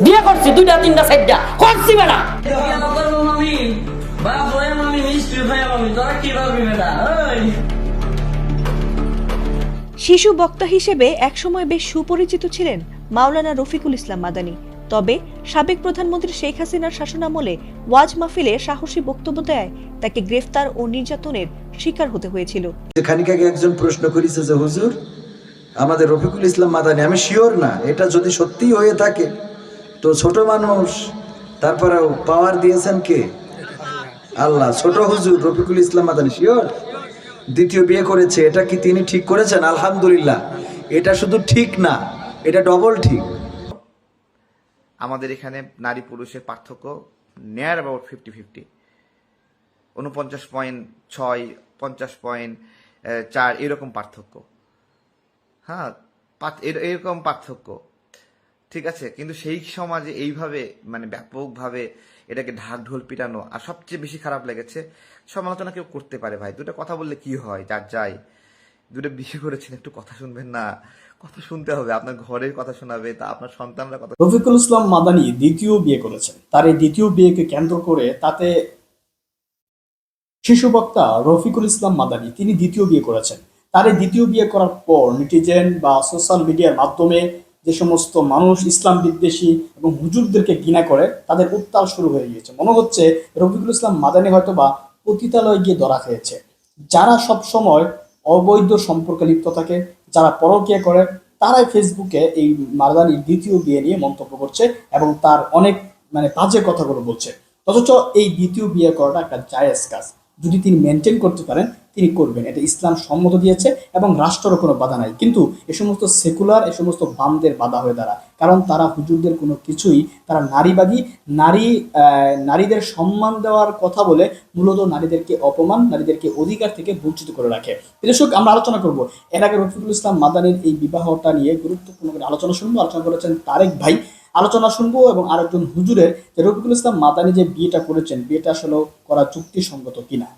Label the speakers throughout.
Speaker 1: বিয়ে করছি 2টা 3টা 4টা করছি বেটা।
Speaker 2: শিশু বক্তা হিসেবে একসময় বেশ সুপরিচিত ছিলেন মাওলানা রফিকুল ইসলাম মাদানী। তবে সাবেক প্রধানমন্ত্রী শেখ হাসিনার শাসনামলে ওয়াজ মাহফিলে সাহসী বক্তব্য দেয় তাকে গ্রেফতার ও নির্যাতনের শিকার হতে হয়েছিল।
Speaker 3: খানিক আগে একজন প্রশ্ন করেছে যে হুজুর আমাদের রফিকুল ইসলাম মাদানী, আমি শিওর না এটা যদি সত্যি হয়ে থাকে তো ছোট মানুষ, তারপরেও পাওয়ার দিয়েছেন কে? আল্লাহ। ছোট হুজুর রফিকুল ইসলাম মাদানী শিওর দ্বিতীয় বিয়ে করেছে, এটা কি তিনি ঠিক করেছেন? আলহামদুলিল্লাহ। এটা শুধু ঠিক না, এটা ডবল ঠিক।
Speaker 4: আমাদের এখানে নারী পুরুষের পার্থক্য নিয়ার অ্যাবাউট 50-50, 49.6, 50.4 এরকম পার্থক্য। হ্যাঁ, এরকম পার্থক্য, ঠিক আছে। কিন্তু সেই সমাজে এইভাবে মানে ব্যাপকভাবে এটাকে ঢাক ঢোল পিটানো, আর সবচেয়ে বেশি খারাপ লেগেছে সমালোচনা কেউ করতে পারে ভাই, দুটো কথা বললে কি হয়, যার যাই। দুটো বিয়ে করেছেন, একটু কথা শুনবেন না? কথা শুনতে হবে, আপনার ঘরের কথা শোনাবে, তা আপনার সন্তানরা কথা।
Speaker 5: রফিকুল ইসলাম মাদানী দ্বিতীয় বিয়ে করেছেন। তার এই দ্বিতীয় বিয়েকে কেন্দ্র করে তাতে শিশু বক্তা রফিকুল ইসলাম মাদানী তিনি দ্বিতীয় বিয়ে করেছেন। তার এই দ্বিতীয় বিয়ে করার পর নেটিজেন বা সোশ্যাল মিডিয়ার মাধ্যমে যে সমস্ত মানুষ ইসলাম বিদ্বেষী এবং হুজুরদেরকে ঘৃণা করে তাদের উত্তাল শুরু হয়ে গিয়েছে। মনে হচ্ছে রফিকুল ইসলাম মাদানী হয়তো বা পতিতালয়ে গিয়ে ধরা খেয়েছে। যারা সব সময় অবৈধ সম্পর্কে লিপ্ত থাকে, যারা পরকীয়া করে, তারাই ফেসবুকে এই মাদানীর দ্বিতীয় বিয়ে নিয়ে মন্তব্য করছে এবং তার অনেক বাজে কথাগুলো বলছে। অথচ এই দ্বিতীয় বিয়ে করাটা একটা জায়েজ কাজ, যদি তিনি মেনটেন করতে পারেন তিনি করবেন, এটা ইসলাম সম্মত দিয়েছে এবং রাষ্ট্রেরও কোনো বাধা নাই। কিন্তু এ সমস্ত সেকুলার, এ সমস্ত বামদের বাধা হয়ে দাঁড়ায়, কারণ তারা হুজুরদের কোনো কিছুই, তারা নারীবাদী, নারীদের সম্মান দেওয়ার কথা বলে মূলত নারীদেরকে অপমান, নারীদেরকে অধিকার থেকে বঞ্চিত করে রাখে। দর্শক, আমরা আলোচনা করব এর আগে রফিকুল ইসলাম মাদানীর এই বিবাহটা নিয়ে গুরুত্বপূর্ণ করে আলোচনা শুনবো। আলোচনা করেছেন তারেক ভাই, আলোচনা শুনবো এবং আরেকজন হুজুরের যে রফিকুল ইসলাম মাদানী যে বিয়েটা করেছেন, বিয়েটা আসলে করা যুক্তিসঙ্গত কিনা।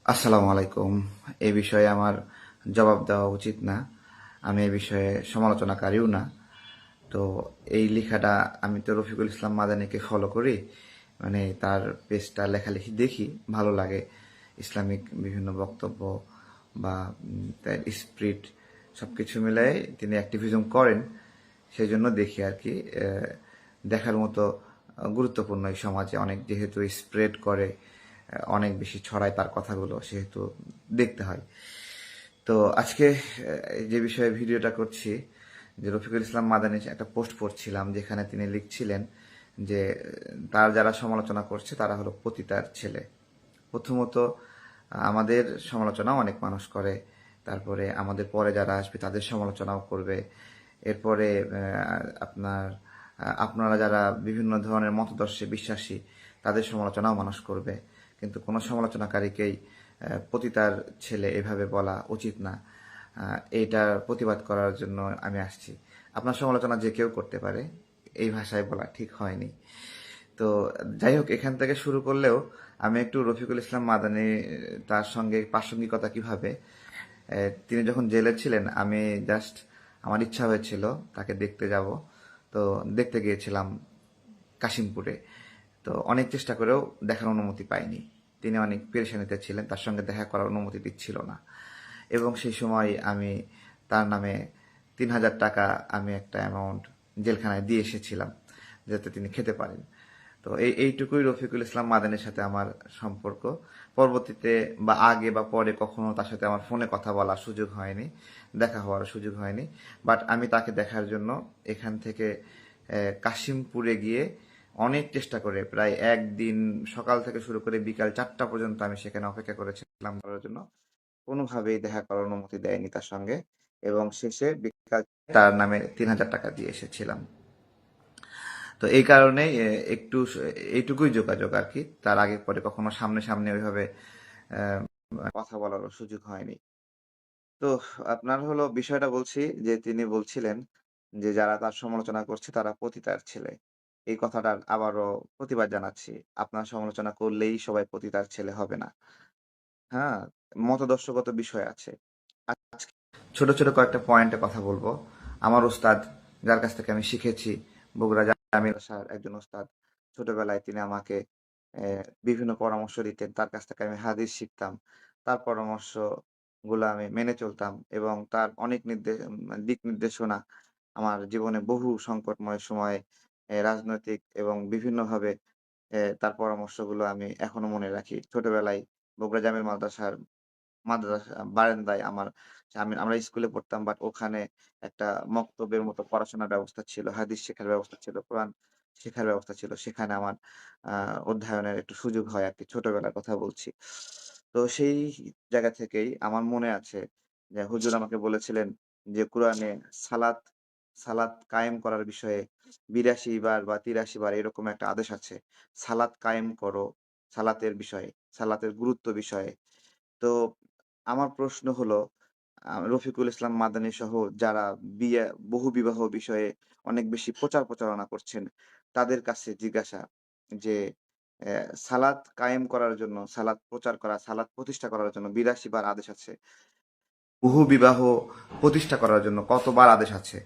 Speaker 4: আসসালামু আলাইকুম। এই বিষয়ে আমার জবাব দেওয়া উচিত না, আমি এই বিষয়ে সমালোচনাকারীও না। তো এই লেখাটা, আমি তো রফিকুল ইসলাম মাদানীকে ফলো করি, মানে তার পেজটা লেখালেখি দেখি, ভালো লাগে। ইসলামিক বিভিন্ন বক্তব্য বা তার স্পিরিট সব কিছু মিলাই তিনি অ্যাক্টিভিজম করেন, সেই জন্য দেখি আর কি। দেখার মতো গুরুত্বপূর্ণ এই সমাজে, অনেক যেহেতু স্প্রেড করে, অনেক বেশি ছড়ায় তার কথাগুলো, সেহেতু দেখতে হয়। তো আজকে যে বিষয়ে ভিডিওটা করছি, যে রফিকুল ইসলাম মাদানী একটা পোস্ট পড়ছিলাম যেখানে তিনি লিখছিলেন যে তার যারা সমালোচনা করছে তারা হলো পতিতার ছেলে। প্রথমত আমাদের সমালোচনাও অনেক মানুষ করে, তারপরে আমাদের পরে যারা আসবে তাদের সমালোচনাও করবে, এরপরে আপনারা যারা বিভিন্ন ধরনের মতদর্শে বিশ্বাসী তাদের সমালোচনাও মানুষ করবে। কিন্তু কোনো সমালোচনাকারীকেই পতিতার ছেলে এভাবে বলা উচিত না। এইটার প্রতিবাদ করার জন্য আমি আসছি। আপনার সমালোচনা যে কেউ করতে পারে, এই ভাষায় বলা ঠিক হয়নি। তো যাই হোক, এখান থেকে শুরু করলেও আমি একটু রফিকুল ইসলাম মাদানী, তার সঙ্গে প্রাসঙ্গিকতা কিভাবে, তিনি যখন জেলে ছিলেন, আমি জাস্ট আমার ইচ্ছা হয়েছিল তাকে দেখতে যাব। তো দেখতে গিয়েছিলাম কাশিমপুরে। তো অনেক চেষ্টা করেও দেখার অনুমতি পাইনি, তিনি অনেক পেরেশানিতে ছিলেন, তার সঙ্গে দেখা করার অনুমতি দিচ্ছিল না। এবং সেই সময় আমি তার নামে 3,000 টাকা আমি একটা অ্যামাউন্ট জেলখানায় দিয়ে এসেছিলাম যাতে তিনি খেতে পারেন। তো এইটুকুই রফিকুল ইসলাম মাদানীর সাথে আমার সম্পর্ক। পরবর্তীতে বা আগে বা পরে কখনো তার সাথে আমার ফোনে কথা বলার সুযোগ হয়নি, দেখা হওয়ার সুযোগ হয়নি। বাট আমি তাকে দেখার জন্য এখান থেকে কাশিমপুরে গিয়ে অনেক চেষ্টা করে, প্রায় একদিন সকাল থেকে শুরু করে বিকাল 4টা পর্যন্ত আমি সেখানে অপেক্ষা করেছিলাম করার জন্য। কোনোভাবেই দেখা করার অনুমতি দেয়নি তার সঙ্গে, এবং শেষে বিকাল তার নামে 3,000 টাকা দিয়ে এসেছিলাম। তো এই কারণে একটু এইটুকুই যোগাযোগ আর কি, তার আগে পরে কখনো সামনে সামনে ওইভাবে কথা বলার সুযোগ হয়নি। তো আপনার হলো বিষয়টা বলছি, যে তিনি বলছিলেন যে যারা তার সমালোচনা করছে তারা পতিতার ছেলে। এই কথাটার আবারও প্রতিবাদ জানাচ্ছি। আপনার সমালোচনা করলেই সবাই পতিতার ছেলে হবে না। হ্যাঁ, মতদর্শগত বিষয় আছে। আজকে ছোট ছোট কয়েকটা পয়েন্টে কথা বলবো। আমার উস্তাদ যার কাছ থেকে আমি শিখেছি। বগুড়া জামিল স্যার একজন ওস্তাদ। ছোটবেলায় তিনি আমাকে বিভিন্ন পরামর্শ দিতেন। তার কাছ থেকে আমি হাদিস শিখতাম। তার পরামর্শগুলো আমি মেনে চলতাম এবং তার অনেক দিক নির্দেশনা আমার জীবনে বহু সংকটময় সময়ে রাজনৈতিক এবং বিভিন্নভাবে তার পরামর্শগুলো আমি এখনো মনে রাখি। ছোটবেলায় বগুড়া জামিল মাদ্রাসা বারান্দায় আমরা স্কুলে পড়তাম, বাট ওখানে একটা মক্তবের মতো পড়াশোনার ব্যবস্থা ছিল, হাদিস শেখার ব্যবস্থা ছিল, কোরআন শেখার ব্যবস্থা ছিল। সেখানে আমার অধ্যয়নের একটু সুযোগ হয় আরকি, ছোটবেলার কথা বলছি। তো সেই জায়গা থেকেই আমার মনে আছে যে হুজুর আমাকে বলেছিলেন যে কোরআনে সালাত সালাত কায়েম করার বিষয়ে ৮২ বার বা ৮৩ বার এরকম একটা আদেশ আছে। সালাত কায়েম করো, সালাতের বিষয়ে, সালাতের গুরুত্ব বিষয়ে। তো আমার প্রশ্ন হলো, রফিকুল ইসলাম মাদানী সহ যারা বিয়ে বহুবিবাহ বিষয়ে অনেক বেশি প্রচারণা করছেন, তাদের কাছে জিজ্ঞাসা যে সালাত কায়েম করার জন্য, সালাত প্রচার করা, সালাত প্রতিষ্ঠা করার জন্য ৮২ বার আদেশ আছে। বহুবিবাহ প্রতিষ্ঠা করার জন্য কতবার আদেশ আছে?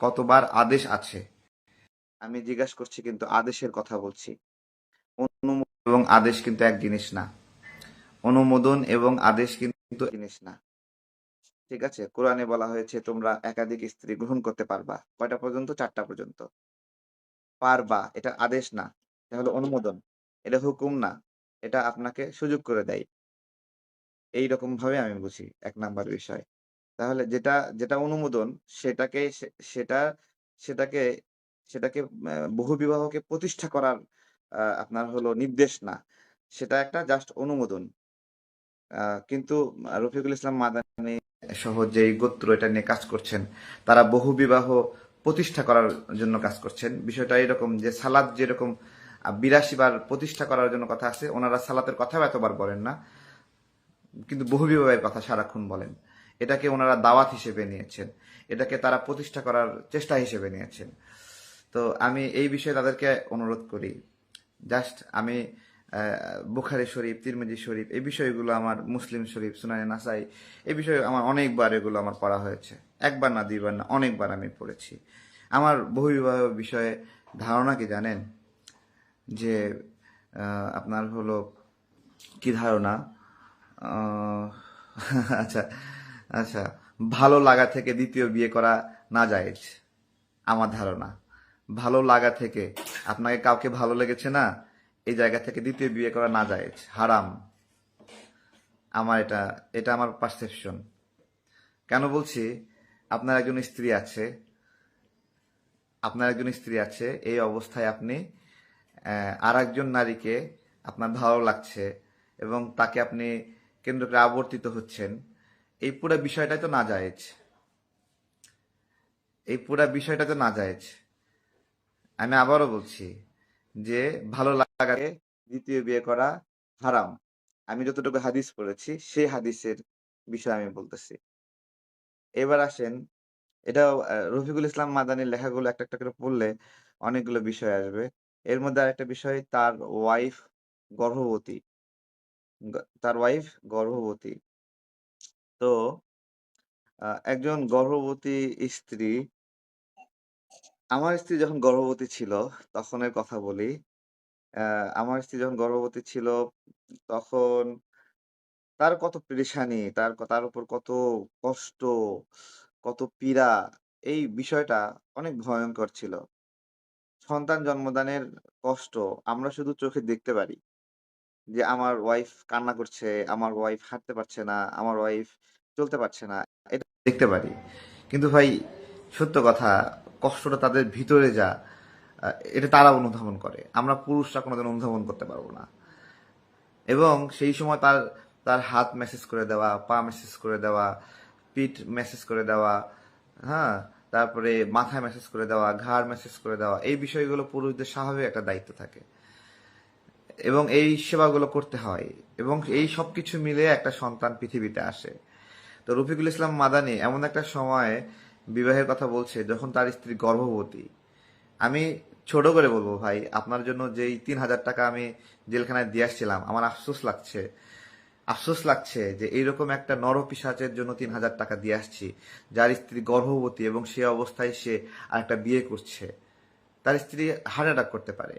Speaker 4: কতবার আদেশ আছে? আমি জিজ্ঞাসা করছি, কিন্তু আদেশের কথা বলছি। অনুমোদন এবং আদেশ কিন্তু এক জিনিস না। অনুমোদন এবং আদেশ কিন্তু এক জিনিস না। ঠিক আছে? কোরআনে বলা হয়েছে তোমরা একাধিক স্ত্রী গ্রহণ করতে পারবা। কয়টা পর্যন্ত? ৪ টা পর্যন্ত। পারবা, এটা আদেশ না। এটা হলো অনুমোদন। এটা হুকুম না। এটা আপনাকে সুযোগ করে দেয়। এইরকম ভাবে আমি বুঝি ১ নাম্বার বিষয়। তাহলে যেটা অনুমোদন সেটাকে সে সেটা সেটাকে সেটাকে বহুবিবাহকে প্রতিষ্ঠা করার আপনার হলো নির্দেশ না। সেটা একটা জাস্ট অনুমোদন। আ কিন্তু রফিকুল ইসলাম মাদানী সহ যেই গোত্র এটা নিয়ে কাজ করছেন, তারা বহুবিবাহ প্রতিষ্ঠা করার জন্য কাজ করছেন। বিষয়টা এরকম যে সালাত যেরকম ৮২ বার প্রতিষ্ঠা করার জন্য কথা আছে, ওনারা সালাতের কথাও এতবার বলেন না। কিন্তু বহুবিবাহের কথা সারাক্ষণ বলেন। এটাকে ওনারা দাওয়াত হিসেবে নিয়েছেন। এটাকে তারা প্রতিষ্ঠা করার চেষ্টা হিসেবে নিয়েছেন। তো আমি এই বিষয়ে তাদেরকে অনুরোধ করি, জাস্ট আমি বুখারী শরীফ, তিরমিজি শরীফ এই বিষয়গুলো আমার, মুসলিম শরীফ, সুনানে নাসাই এই বিষয়ে আমার অনেকবার এগুলো আমার পড়া হয়েছে। ১ বার না ২ বার না, অনেকবার আমি পড়েছি। আমার বহুবিবাহ বিষয়ে ধারণা কি জানেন? যে আপনার হলো কি ধারণা? আহ, আচ্ছা আচ্ছা, ভালো লাগা থেকে দ্বিতীয় বিয়ে করা নাজায়েজ। আমার ধারণা, ভালো লাগা থেকে, আপনাকে কাউকে ভালো লেগেছে না, এই জায়গা থেকে দ্বিতীয় বিয়ে করা নাজায়েজ, হারাম। আমার এটা আমার পারসেপশন। কেন বলছি? আপনার একজন স্ত্রী আছে, এই অবস্থায় আপনি আর একজন নারীকে আপনার ভালো লাগছে এবং তাকে আপনি কেন্দ্র করে আবর্তিত হচ্ছেন, এই পুরো বিষয়টাই তো নাজায়েজ। আমি আবারও বলছি যে ভালো লাগাকে দ্বিতীয় বিয়ে করা হারাম। আমি যতটুকু হাদিস পড়েছি সেই হাদিসের বিষয় আমি বলতেছি। এবার আসেন, এটাও রফিকুল ইসলাম মাদানির লেখাগুলো একটা একটা করে পড়লে অনেকগুলো বিষয় আসবে। এর মধ্যে আরেকটা বিষয়, গর্ভবতী তার ওয়াইফ গর্ভবতী। তো একজন গর্ভবতী স্ত্রী, আমার স্ত্রী যখন গর্ভবতী ছিল তখনের কথা বলি। আমার স্ত্রী যখন গর্ভবতী ছিল তখন তার কত পেরেশানি, তার উপর কত কষ্ট, কত পীড়া, এই বিষয়টা অনেক ভয়ংকর ছিল। সন্তান জন্মদানের কষ্ট আমরা শুধু চোখে দেখতে পারি। যে আমার ওয়াইফ কান্না করছে, আমার ওয়াইফ হাঁটতে পারছে না, আমার ওয়াইফ চলতে পারছে না, এটা দেখতে পারি। কিন্তু ভাই, সত্য কথা, কষ্টটা তাদের ভিতরে এটা তারা অনুধাবন করে। আমরা পুরুষরা কোনোদিন অনুধাবন করতে পারবো না। এবং সেই সময় তার হাত মেসেজ করে দেওয়া, পা মেসেজ করে দেওয়া, পিঠ মেসেজ করে দেওয়া, হ্যাঁ, তারপরে মাথায় মেসেজ করে দেওয়া, ঘাড় মেসেজ করে দেওয়া, এই বিষয়গুলো পুরুষদের স্বাভাবিক একটা দায়িত্ব থাকে এবং এই সেবাগুলো করতে হয় এবং এই সবকিছু মিলে একটা সন্তান পৃথিবীতে আসে। তো রফিকুল ইসলাম মাদানী এমন একটা সময় বিবাহের কথা বলছে যখন তার স্ত্রী গর্ভবতী। আমি ছোট করে বলবো ভাই, আপনার জন্য যেই ৩,০০০ টাকা আমি জেলখানায় দিয়ে আসছিলাম, আমার আফসোস লাগছে। আফসোস লাগছে যে এইরকম একটা নরপিশাচের জন্য 3,000 টাকা দিয়ে আসছি, যার স্ত্রী গর্ভবতী এবং সে অবস্থায় সে আরেকটা বিয়ে করছে। তার স্ত্রী হার্ট অ্যাটাক করতে পারে,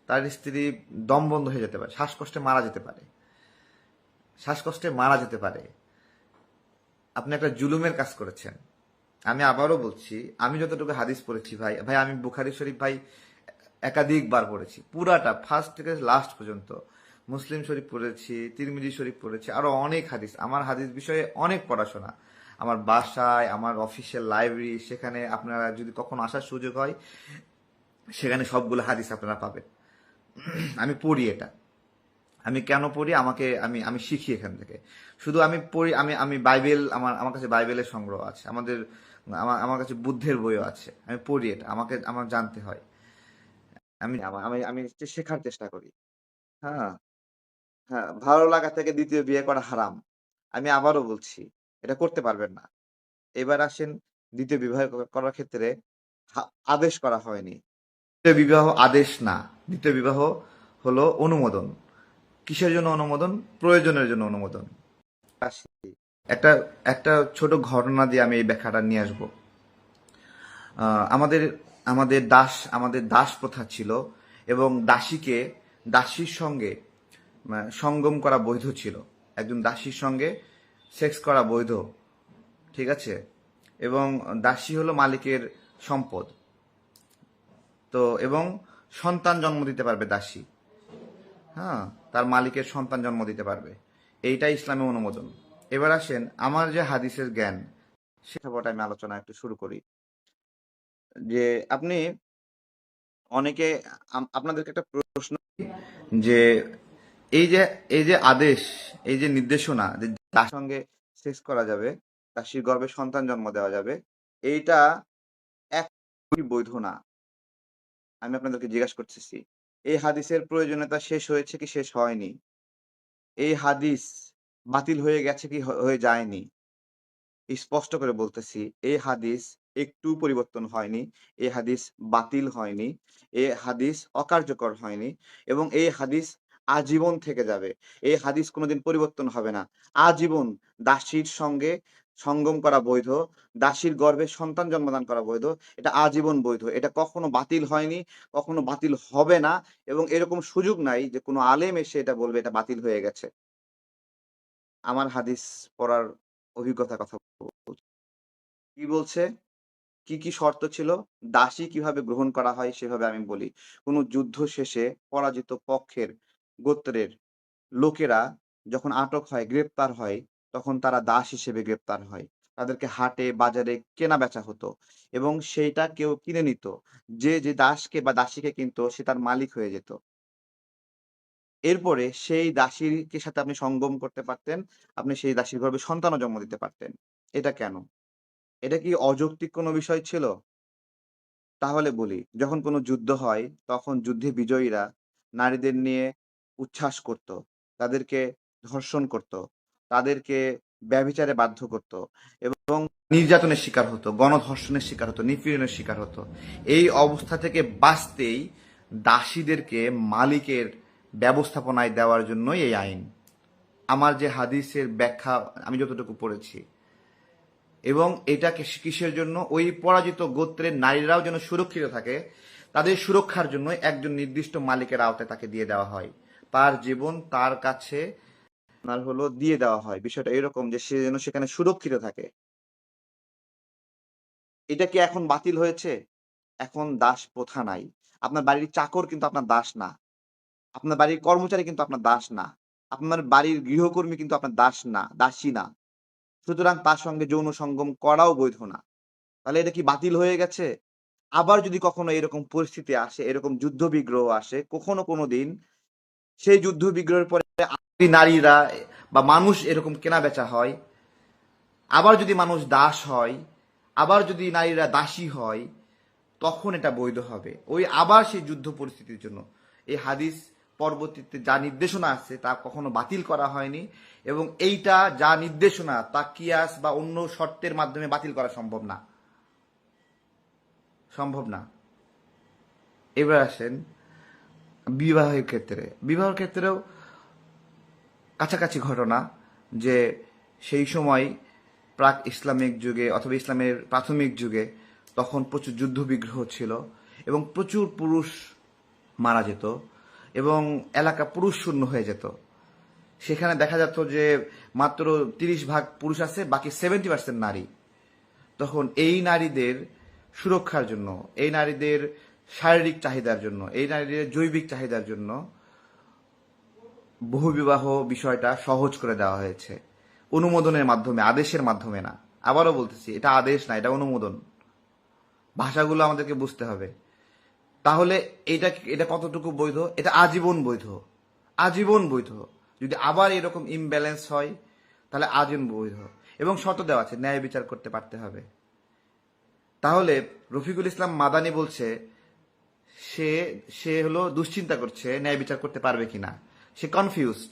Speaker 4: তার স্ত্রী দম বন্ধ হয়ে যেতে পারে, শ্বাসকষ্টে মারা যেতে পারে, আপনি একটা জুলুমের কাজ করেছেন। আমি আবারও বলছি, আমি যতটুকু হাদিস পড়েছি ভাই, আমি বুখারী শরীফ ভাই একাধিকবার পড়েছি, পুরাটা ফার্স্ট থেকে লাস্ট পর্যন্ত। মুসলিম শরীফ পড়েছি, তিরমিজি শরীফ পড়েছি, আরো অনেক হাদিস। আমার হাদিস বিষয়ে অনেক পড়াশোনা। আমার বাসায়, আমার অফিসিয়াল লাইব্রেরি, সেখানে আপনারা যদি কখনো আসার সুযোগ হয়, সেখানে সবগুলো হাদিস আপনারা পাবেন। আমি পড়ি এটা। আমি কেন পড়ি, আমি শিখি এখান থেকে। শুধু আমি পড়ি, আমি বাইবেল, আমার কাছে বাইবেলের সংগ্রহ আছে, আমার কাছে বুদ্ধের বইও আছে। আমি পড়ি এটা, আমার জানতে হয়। আমি আমি আমি শেখার চেষ্টা করি। হ্যাঁ, হ্যাঁ, ভালো লাগা থেকে দ্বিতীয় বিয়ে করা হারাম। আমি আবারও বলছি, এটা করতে পারবেন না। এবার আসেন, দ্বিতীয় বিবাহ করার ক্ষেত্রে আদেশ করা হয়নি। দ্বিতীয় বিবাহ আদেশ না, দ্বিতীয় বিবাহ হলো অনুমোদন। কিসের জন্য অনুমোদন? প্রয়োজনের জন্য অনুমোদন। আসি, একটা একটা ছোট ঘটনা দিয়ে আমি এই ব্যাখ্যাটা নিয়ে আসবো। আমাদের আমাদের দাস প্রথা ছিল, এবং দাসীর সঙ্গে সঙ্গম করা বৈধ ছিল। একজন দাসীর সঙ্গে সেক্স করা বৈধ, ঠিক আছে? এবং দাসী হলো মালিকের সম্পদ। তো এবং সন্তান জন্ম দিতে পারবে দাসী, হ্যাঁ, তার মালিকের সন্তান জন্ম দিতে পারবে। এইটাই ইসলামে অনুমোদন। এবার আসেন, আমার যে হাদিসের জ্ঞান, সেটা আমি আলোচনা একটু শুরু করি। যে আপনি অনেকে, আপনাদেরকে একটা প্রশ্ন, যে এই যে আদেশ, এই যে নির্দেশনা যে তার সঙ্গে সেক্স করা যাবে, দাসীর গর্ভে সন্তান জন্ম দেওয়া যাবে, এইটা একই বৈধ না। আমি আপনাদেরকে জিজ্ঞাসা করতেছি, এই হাদিসের প্রয়োজনীয়তা শেষ হয়েছে কি শেষ হয়নি? এই হাদিস বাতিল হয়ে গেছে কি হয়ে যায়নি? স্পষ্ট করে বলতেছি, এই হাদিস একটু পরিবর্তন হয়নি, এই হাদিস বাতিল হয়নি, এই হাদিস অকার্যকর হয়নি, এবং এই হাদিস আজীবন থেকে যাবে। এই হাদিস কোনোদিন পরিবর্তন হবে না। আজীবন দাসীর সঙ্গে সঙ্গম করা বৈধ, দাসীর গর্ভে সন্তান জন্মদান করা বৈধ, এটা আজীবন বৈধ। এটা কখনো বাতিল হয়নি, কখনো বাতিল হবে না, এবং এরকম সুযোগ নাই যে কোনো আলেম এসে এটা বলবে এটা বাতিল হয়ে গেছে। আমার হাদিস পড়ার অভিজ্ঞতার কথা বলছি। কি বলছে? কি কি শর্ত ছিল? দাসী কিভাবে গ্রহণ করা হয় সেভাবে আমি বলি। কোনো যুদ্ধ শেষে পরাজিত পক্ষের গোত্রের লোকেরা যখন আটক হয়, গ্রেপ্তার হয়, তখন তারা দাস হিসেবে গ্রেপ্তার হয়। তাদেরকে হাটে বাজারে কেনা বেচা হতো, এবং সেইটা কেউ কিনে নিত। যে দাসকে বা দাসীকে কিনতো, সে তার মালিক হয়ে যেত। এরপরে সেই দাসীর সাথে আপনি সঙ্গম করতে পারতেন, আপনি সেই দাসীর গর্ভে সন্তানও জন্ম দিতে পারতেন। এটা কেন? এটা কি অযৌক্তিক কোনো বিষয় ছিল? তাহলে বলি, যখন কোনো যুদ্ধ হয়, তখন যুদ্ধে বিজয়ীরা নারীদের নিয়ে উচ্ছ্বাস করত, তাদেরকে ধর্ষণ করত, তাদেরকে ব্যভিচারে বাধ্য করত, এবং নির্যাতনের শিকার হতো, গণধর্ষণের শিকার হতো, নিপীড়নের শিকার হতো। এই অবস্থা থেকে বাঁচতেই দাসীদেরকে মালিকের ব্যবস্থাপনায় দেওয়ার জন্যই এই আইন। আমার যে হাদিসের ব্যাখ্যা আমি যতটুকু পড়েছি, এবং এটা কিসের জন্য? ওই পরাজিত গোত্রের নারীরাও যেন সুরক্ষিত থাকে, তাদের সুরক্ষার জন্য একজন নির্দিষ্ট মালিকের আওতায় তাকে দিয়ে দেওয়া হয়, তার জীবন তার কাছে আপনার হলো দিয়ে দেওয়া হয়। বিষয়টা এরকম যে সে যেন সেখানে সুরক্ষিত থাকে। এটা কি এখন বাতিল হয়েছে? এখন দাস প্রথা নাই। আপনার বাড়ির চাকর কিন্তু আপনার দাস না, আপনার বাড়ির কর্মচারী কিন্তু আপনার দাস না, আপনার বাড়ির গৃহকর্মী কিন্তু আপনার দাস না, দাসী না। সুতরাং তার সঙ্গে যৌন সঙ্গম করাও বৈধ না। তাহলে এটা কি বাতিল হয়ে গেছে? আবার যদি কখনো এরকম পরিস্থিতি আসে, এরকম যুদ্ধ বিগ্রহ আসে, কোনো দিন সেই যুদ্ধ বিগ্রহের পরে নারীরা বা মানুষ এরকম কেনা বেচা হয়, আবার যদি মানুষ দাস হয়, আবার যদি নারীরা দাসী হয়, তখন এটা বৈধ হবে। ওই আবার সেই যুদ্ধ পরিস্থিতির জন্য এই হাদিস পরবর্তীতে যা নির্দেশনা আছে তা কখনো বাতিল করা হয়নি, এবং এইটা যা নির্দেশনা তা কিয়াস বা অন্য শর্তের মাধ্যমে বাতিল করা সম্ভব না। এবার আসেন বিবাহের ক্ষেত্রেও কাছাকাছি ঘটনা যে সেই সময় প্রাক ইসলামিক যুগে অথবা ইসলামের প্রাথমিক যুগে তখন প্রচুর যুদ্ধ বিগ্রহ ছিল এবং প্রচুর পুরুষ মারা যেত এবং এলাকা পুরুষ শূন্য হয়ে যেত। সেখানে দেখা যেত যে মাত্র 30% পুরুষ আছে, বাকি 70% নারী। তখন এই নারীদের সুরক্ষার জন্য, এই নারীদের শারীরিক চাহিদার জন্য, এই নারীদের জৈবিক চাহিদার জন্য বহুবিবাহ বিষয়টা সহজ করে দেওয়া হয়েছে অনুমোদনের মাধ্যমে, আদেশের মাধ্যমে না। আবারও বলতেছি, এটা আদেশ না, এটা অনুমোদন। ভাষাগুলো আমাদেরকে বুঝতে হবে। তাহলে এটা কতটুকু বৈধ? এটা আজীবন বৈধ, আজীবন বৈধ। যদি আবার এরকম ইমব্যালেন্স হয় তাহলে আজীবন বৈধ, এবং শর্ত দেওয়া আছে, ন্যায় বিচার করতে পারতে হবে। তাহলে রফিকুল ইসলাম মাদানি বলছে সে হলো দুশ্চিন্তা করছে ন্যায় বিচার করতে পারবে কিনা, সে কনফিউজড,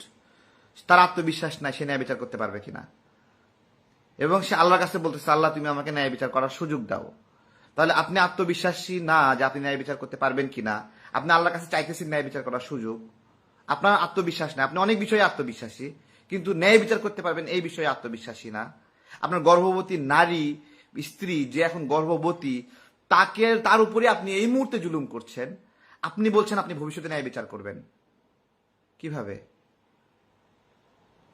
Speaker 4: তার আত্মবিশ্বাস নাই সে ন্যায় বিচার করতে পারবে কিনা, এবং সে আল্লাহর কাছে বলতেছে, আল্লাহ তুমি আমাকে ন্যায় বিচার করার সুযোগ দাও। তাহলে আপনি আত্মবিশ্বাসী না যে আপনি ন্যায় বিচার করতে পারবেন কিনা, আপনি আল্লাহর কাছে চাইতেছেন ন্যায় বিচার করার সুযোগ, আপনার আত্মবিশ্বাস না। আপনি অনেক বিষয়ে আত্মবিশ্বাসী, কিন্তু ন্যায় বিচার করতে পারবেন এই বিষয়ে আত্মবিশ্বাসী না। আপনার গর্ভবতী নারী, স্ত্রী যে এখন গর্ভবতী, তার উপরে আপনি এই মুহূর্তে জুলুম করছেন। আপনি বলছেন আপনি ভবিষ্যতে ন্যায় বিচার করবেন। কিভাবে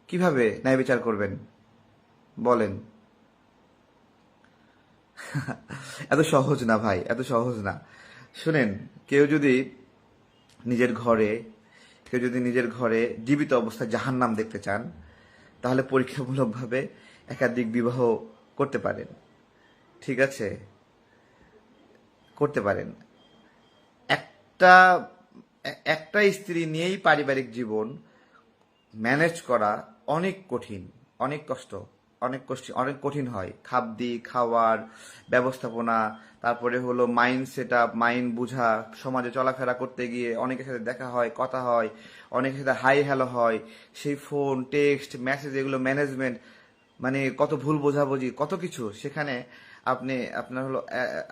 Speaker 4: কিভাবে ন্যায় বিচার করবেন বলেন? এত সহজ না ভাই, এত সহজ না। শুনেন, কেউ যদি নিজের ঘরে জীবিত অবস্থায় জাহান্নাম দেখতে চান, তাহলে পরীক্ষামূলকভাবে একাধিক বিবাহ করতে পারেন। ঠিক আছে, করতে পারেন। একটা স্ত্রী নিয়েই পারিবারিক জীবন ম্যানেজ করা অনেক কঠিন, অনেক কঠিন হয়। খাদ্যি খাওয়ার ব্যবস্থাপনা, তারপরে হলো মাইন্ড সেট আপ, মাইন্ড বুঝা, সমাজে চলাফেরা করতে গিয়ে অনেকের সাথে দেখা হয়, কথা হয়, অনেকের সাথে হাই হ্যালো হয়, সেই ফোন, টেক্সট, মেসেজ, এগুলো ম্যানেজমেন্ট, মানে কত ভুল বোঝাবুঝি, কত কিছু। সেখানে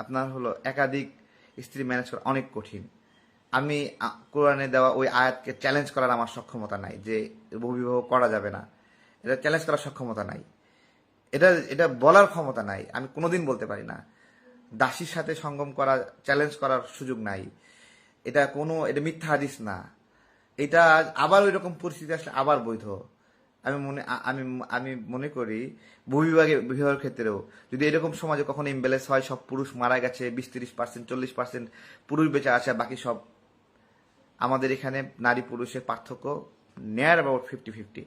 Speaker 4: আপনার হলো একাধিক স্ত্রী ম্যানেজ করা অনেক কঠিন। আমি কোরআনে দেওয়া ওই আয়াতকে চ্যালেঞ্জ করার আমার সক্ষমতা নাই যে বহুবিবাহ করা যাবে না, এটা চ্যালেঞ্জ করার সক্ষমতা নাই, এটা বলার ক্ষমতা নাই। আমি কোনোদিন বলতে পারি না। দাসীর সাথে সঙ্গম করা চ্যালেঞ্জ করার সুযোগ নাই। এটা মিথ্যা হাদিস না। এটা আবার ওই রকম পরিস্থিতি আসলে আবার বৈধ। আমি মনে করি বিবাহের ক্ষেত্রেও যদি এরকম সমাজে কখনো ইমব্যালেন্স হয়, সব পুরুষ মারা গেছে, 20-30%, 40% পুরুষ বেঁচে আছে, বাকি সব, আমাদের এখানে নারী পুরুষের পার্থক্য নিয়ার অ্যাবাউট 50-50,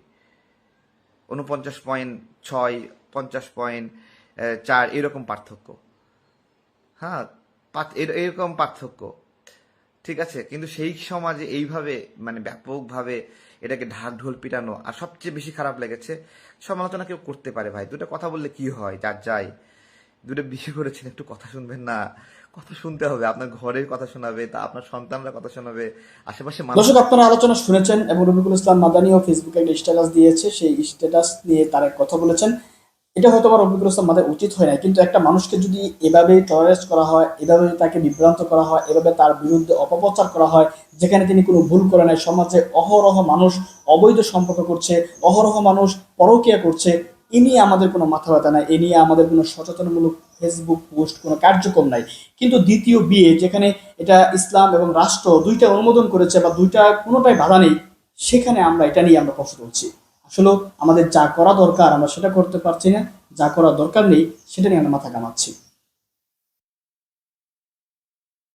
Speaker 4: 49.6, 50.4 এরকম পার্থক্য। হ্যাঁ, এরকম পার্থক্য, ঠিক আছে। কিন্তু সেই সমাজে এইভাবে মানে ব্যাপকভাবে এটাকে ঢাক ঢোল পিটানো, আর সবচেয়ে বেশি খারাপ লেগেছে, সমালোচনা কেউ করতে পারে ভাই, দুটো কথা বললে কি হয়, যার যাই, দুটো বিয়ে করেছেন, একটু কথা শুনবেন না? কথা শুনতে হবে, আপনার ঘরের কথা শোনাবে, তা আপনার সন্তানরা কথা শোনাবে, আশেপাশে
Speaker 5: দর্শক, আপনারা আলোচনা শুনেছেন এবং রফিকুল ইসলাম মাদানিও ফেসবুকে একটা স্ট্যাটাস দিয়েছে, সেই স্ট্যাটাস নিয়ে তারা কথা বলেছেন। এটা হয়তো বা রফিকুল ইসলাম মাদানি উচিত হয় না, কিন্তু একটা মানুষকে যদি এভাবে টলারেট করা হয়, এভাবে তাকে বিভ্রান্ত করা হয়, এভাবে তার বিরুদ্ধে অপপ্রচার করা হয়, যেখানে তিনি কোনো ভুল করে নাই, সমাজে অহরহ মানুষ অবৈধ সম্পর্ক করছে, অহরহ মানুষ পরকীয়া করছে, এ নিয়ে আমাদের কোনো মাথা ব্যথা নাই, এ নিয়ে আমাদের কোনো সচেতনমূলক ফেসবুক পোস্ট, কোনো কার্যক্রম নাই। কিন্তু দ্বিতীয় বিয়ে, যেখানে এটা ইসলাম এবং রাষ্ট্র দুইটা অনুমোদন করেছে বা কোনোটাই বাধা নেই, সেখানে আমরা এটা নিয়ে আমরা প্রশ্ন করছি। আসলে আমাদের যা করা দরকার আমরা সেটা করতে পারছি না, যা করা দরকার নেই সেটা নিয়ে আমরা মাথা ঘামাচ্ছি।